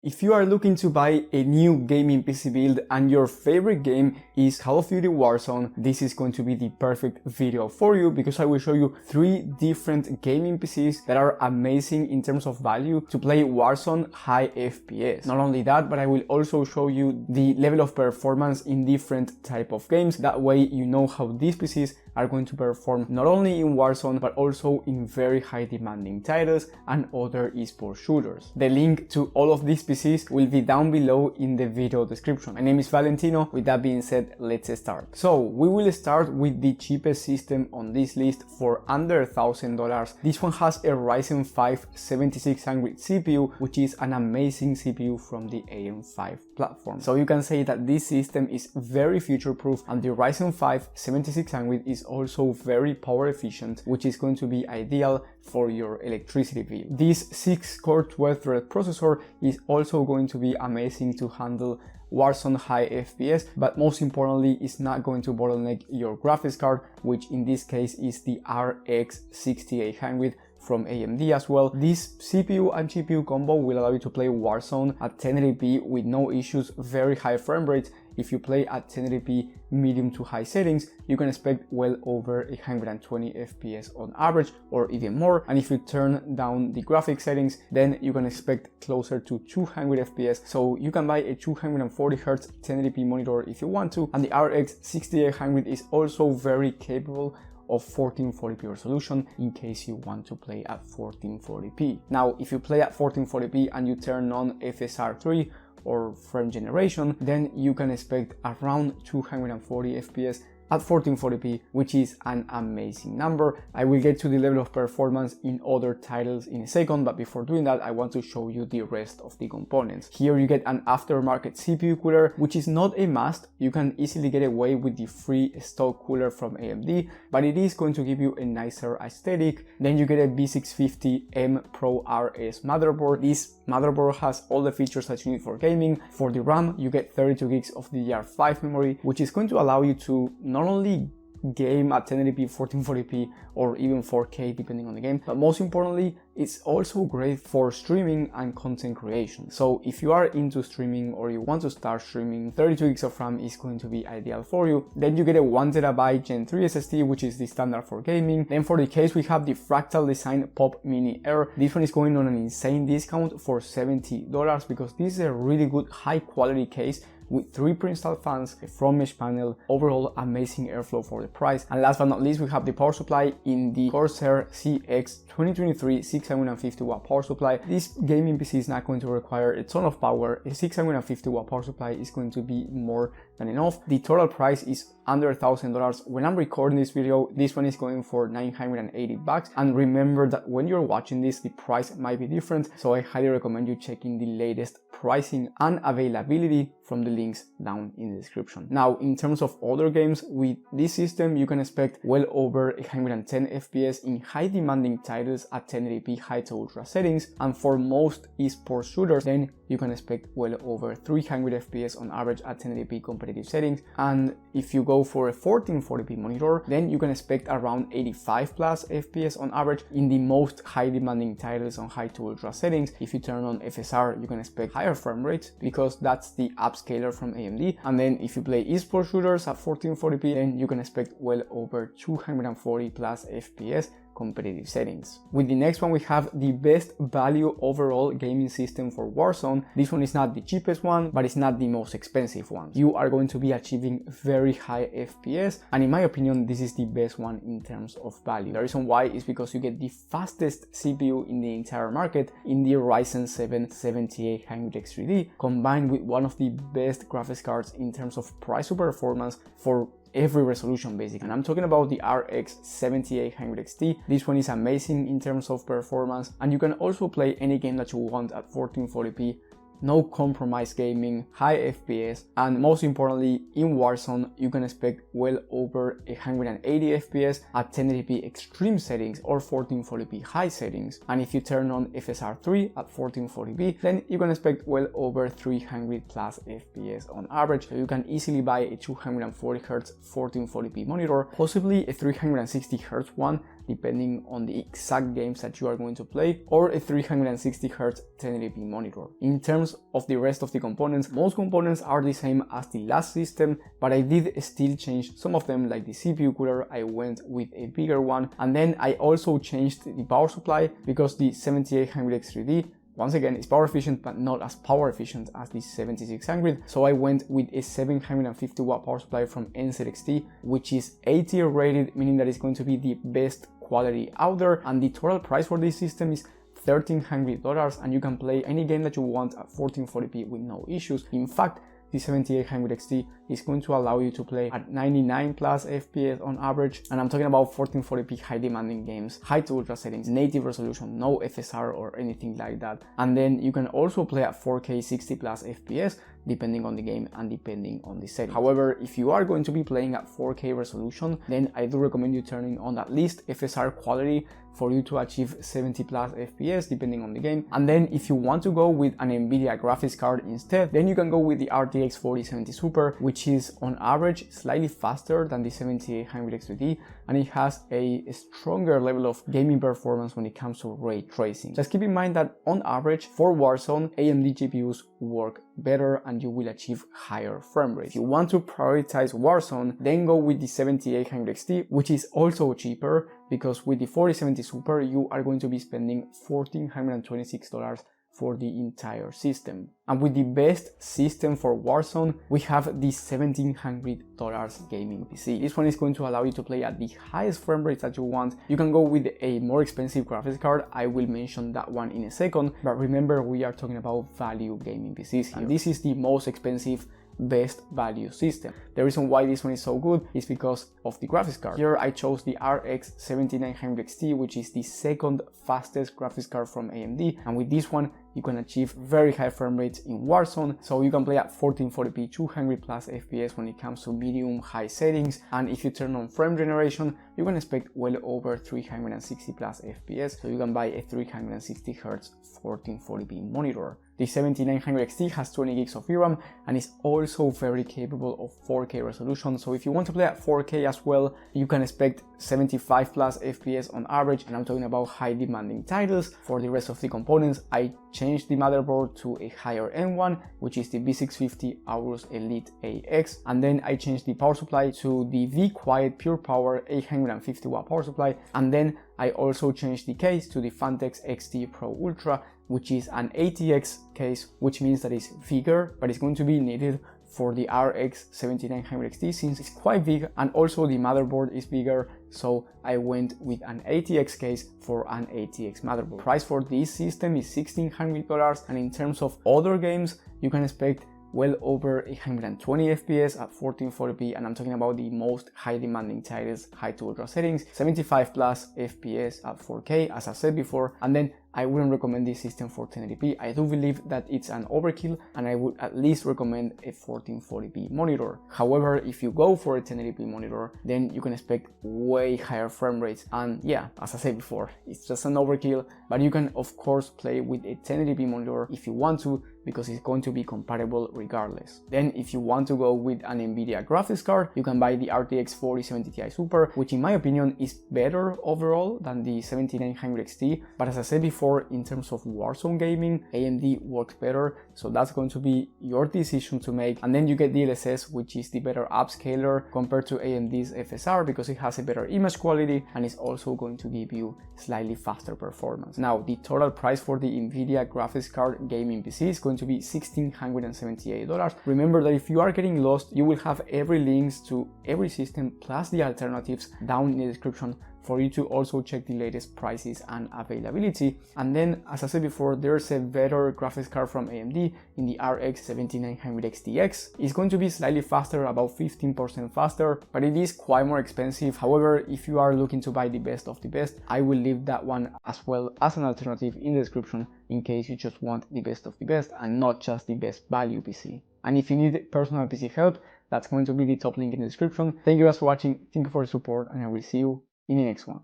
If you are looking to buy a new gaming PC build and your favorite game is Call of Duty Warzone, this is going to be the perfect video for you because I will show you 3 different gaming PCs that are amazing in terms of value to play Warzone high FPS. Not only that, but I will also show you the level of performance in different type of games. That way you know how these PCs are going to perform not only in Warzone but also in very high demanding titles and other esports shooters. The link to all of these PCs will be down below in the video description. My name is Valentino. With that being said, let's start. So we will start with the cheapest system on this list for under $1,000. This one has a Ryzen 5 7600 CPU, which is an amazing CPU from the AM5 platform. So you can say that this system is very future proof, and the Ryzen 5 7600 is also very power efficient, which is going to be ideal for your electricity bill. This 6-core 12-thread processor is also going to be amazing to handle Warzone high FPS, but most importantly it's not going to bottleneck your graphics card, which in this case is the RX 6800 from AMD as well. This CPU and GPU combo will allow you to play Warzone at 1080p with no issues, very high frame rates. If you play at 1080p medium to high settings, you can expect well over 120 FPS on average or even more. And if you turn down the graphic settings, then you can expect closer to 200 FPS. So you can buy a 240Hz 1080p monitor if you want to. And the RX 6800 is also very capable of 1440p resolution in case you want to play at 1440p. Now, if you play at 1440p and you turn on FSR 3 or frame generation, then you can expect around 240 FPS at 1440p, which is an amazing number. I will get to the level of performance in other titles in a second, but before doing that, I want to show you the rest of the components. Here you get an aftermarket CPU cooler, which is not a must. You can easily get away with the free stock cooler from AMD, but it is going to give you a nicer aesthetic. Then you get a B650M Pro RS motherboard. This motherboard has all the features that you need for gaming. For the RAM, you get 32 gigs of DDR5 memory, which is going to allow you to not only game at 1080p, 1440p, or even 4K depending on the game, but most importantly, it's also great for streaming and content creation. So if you are into streaming or you want to start streaming, 32 gigs of RAM is going to be ideal for you. Then you get a 1TB Gen 3 SSD, which is the standard for gaming. Then for the case, we have the Fractal Design Pop Mini Air. This one is going on an insane discount for $70 because this is a really good high quality case with 3 pre-installed fans, a front mesh panel, overall amazing airflow for the price. And last but not least, we have the power supply in the Corsair CX 2023 650 watt power supply. This gaming PC is not going to require a ton of power. A 650 watt power supply is going to be more than enough. The total price is under $1,000. When I'm recording this video, this one is going for $980. And remember that when you're watching this, the price might be different. So I highly recommend you checking the latest pricing and availability from the links down in the description. Now, in terms of other games, with this system, you can expect well over 110 FPS in high demanding titles at 1080p high to ultra settings. And for most esports shooters, then you can expect well over 300 FPS on average at 1080p competitive settings. And if you go for a 1440p monitor, then you can expect around 85 plus FPS on average in the most high demanding titles on high to ultra settings. If you turn on FSR, you can expect higher frame rates because that's the upscaler from AMD. And then if you play esports shooters at 1440p, then you can expect well over 240 plus FPS competitive settings. With the next one, we have the best value overall gaming system for Warzone. This one is not the cheapest one, but it's not the most expensive one. You are going to be achieving very high FPS, and in my opinion, this is the best one in terms of value. The reason why is because you get the fastest CPU in the entire market in the Ryzen 7 7800X3D, combined with one of the best graphics cards in terms of price to performance for every resolution basically. And I'm talking about the RX 7800 XT. This one is amazing in terms of performance, and you can also play any game that you want at 1440p no compromise gaming, high FPS, and most importantly, in Warzone, you can expect well over 180 FPS at 1080p extreme settings or 1440p high settings. And if you turn on FSR 3 at 1440p, then you can expect well over 300 plus FPS on average. So you can easily buy a 240Hz 1440p monitor, possibly a 360Hz one depending on the exact games that you are going to play, or a 360Hz 1080p monitor. In terms of the rest of the components, most components are the same as the last system, but I did still change some of them, like the CPU cooler. I went with a bigger one, and then I also changed the power supply because the 7800X3D, once again, it's power efficient, but not as power efficient as the 7600. So I went with a 750 watt power supply from NZXT, which is A-tier rated, meaning that it's going to be the best quality out there. And the total price for this system is $1,300, and you can play any game that you want at 1440p with no issues. In fact, the 7800XT is going to allow you to play at 99 plus FPS on average, and I'm talking about 1440p high demanding games, high to ultra settings, native resolution, no FSR or anything like that. And then you can also play at 4K 60 plus FPS depending on the game and depending on the setting. However, if you are going to be playing at 4K resolution, then I do recommend you turning on at least FSR quality for you to achieve 70 plus FPS depending on the game. And then if you want to go with an Nvidia graphics card instead, then you can go with the RTX 4070 Super, which is on average slightly faster than the 7800X3D, and it has a stronger level of gaming performance when it comes to ray tracing. Just keep in mind that on average for Warzone, AMD GPUs work better and you will achieve higher frame rates. If you want to prioritize Warzone, then go with the 7800XT, which is also cheaper, because with the 4070 Super you are going to be spending $1,426 for the entire system. And with the best system for Warzone, we have the $1,700 gaming PC. This one is going to allow you to play at the highest frame rates that you want. You can go with a more expensive graphics card. I will mention that one in a second, but remember, we are talking about value gaming PCs here. And this is the most expensive best value system. The reason why this one is so good is because of the graphics card. Here I chose the RX 7900XT, which is the second fastest graphics card from AMD, and with this one you can achieve very high frame rates in Warzone, so you can play at 1440p 200 plus FPS when it comes to medium high settings, and if you turn on frame generation you can expect well over 360 plus FPS, so you can buy a 360Hz 1440p monitor. The 7900XT has 20 gigs of VRAM and is also very capable of 4K resolution, so if you want to play at 4K as well, you can expect 75 plus FPS on average, and I'm talking about high demanding titles. For the rest of the components, I changed the motherboard to a higher end one, which is the B650 Aorus Elite AX, and then I changed the power supply to the V-Quiet Pure Power 850 watt power supply, and then I also changed the case to the Fantex XT Pro Ultra, which is an ATX case, which means that it's bigger, but it's going to be needed for the RX 7900XT since it's quite big, and also the motherboard is bigger, so I went with an ATX case for an ATX motherboard. Price for this system is $1,600, and in terms of other games, you can expect well over 120 FPS at 1440p, and I'm talking about the most high demanding titles, high to ultra settings, 75 plus FPS at 4K as I said before, and then I wouldn't recommend this system for 1080p. I do believe that it's an overkill, and I would at least recommend a 1440p monitor. However, if you go for a 1080p monitor, then you can expect way higher frame rates, and yeah, as I said before, it's just an overkill, but you can of course play with a 1080p monitor if you want to, because it's going to be compatible regardless. Then if you want to go with an Nvidia graphics card, you can buy the RTX 4070 Ti Super, which in my opinion is better overall than the 7900XT, but as I said before, in terms of Warzone gaming, AMD works better, so that's going to be your decision to make. And then you get DLSS, which is the better upscaler compared to AMD's FSR, because it has a better image quality and is also going to give you slightly faster performance. Now, the total price for the Nvidia graphics card gaming PC is going to be $1,678. Remember that if you are getting lost, you will have every links to every system plus the alternatives down in the description for you to also check the latest prices and availability. And then, as I said before, there's a better graphics card from AMD in the RX 7900XTX. It's going to be slightly faster, about 15% faster, but it is quite more expensive. However, if you are looking to buy the best of the best, I will leave that one as well as an alternative in the description in case you just want the best of the best and not just the best value PC. And if you need personal PC help, that's going to be the top link in the description. Thank you guys for watching, thank you for the support, and I will see you in the next one.